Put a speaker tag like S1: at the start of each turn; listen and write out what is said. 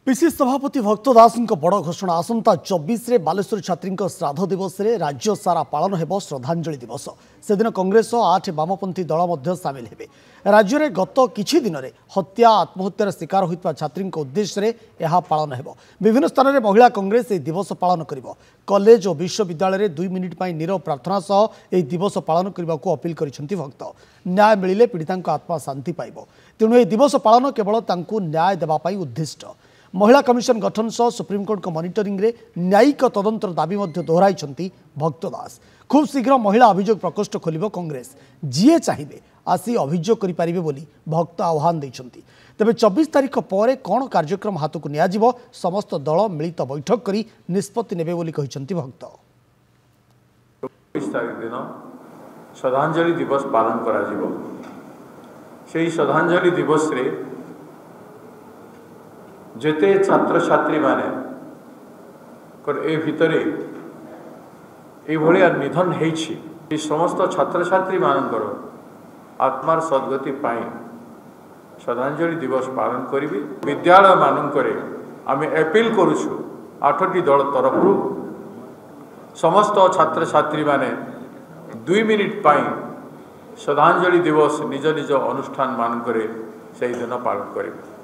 S1: पिसी सभापति भक्त दास बड़ घोषणा आसंता 24 रे बालेश्वर छात्री श्राद्ध दिवस रे राज्य सारा पालन हेबो श्रद्धांजलि दिवस से दिन कांग्रेस 8 वामपंथी दल मध्य सामिल हेबे। राज्य में गत किछि दिन रे हत्या आत्महत्यार शिकार होइतबा छात्री उद्देश्य रे यह पालन हेबो। विभिन्न स्थान में महिला कांग्रेस यह दिवस पालन करिबो। कॉलेज और विश्वविद्यालय रे 2 मिनिट पई नीरव प्रार्थना सह यह दिवस पालन करने को अपील करिसेंती भक्त। न्याय मिलिले पीड़ितांक आत्मा शांति पाइबो। तेणु यह दिवस पालन केवल तांकु न्याय देबा पई उद्दिष्ट। महिला कमिशन गठन सह सुप्रीमकोर्ट मॉनिटरिंग रे न्यायिक तदंतर दाबी दोहराई भक्त दास। खूब शीघ्र महिला अभियोग प्रकोष्ठ खोलिबो कांग्रेस। जीए चाहिए आसी अभियोग करि परिबे बोली भक्त आह्वान दैछंती। तेबे 24 तारीख पर कौन कार्यक्रम हाथ को नियाजिबो समस्त दल मिलित बैठक करी निष्पत्ति नेबे बोली कहिसंती भक्त।
S2: 24 तारीख दिन श्रद्धांजलि दिवस पालन करा जिवो। सेही श्रद्धांजलि दिवस रे जेते छात्र छात्री माने ए भितरे एभलिया निधन हेछि समस्त छात्र छात्री मानकर आत्मार सद्गति पाई श्रद्धांजलि दिवस पालन करिबी। विद्यालय मानकरे आमे अपील करूछु 8टी दल तरफ समस्त छात्र छात्री माने 2 मिनिट पाई श्रद्धांजलि दिवस निज निज अनुष्ठान मानकरे से दिन पालन करिबे।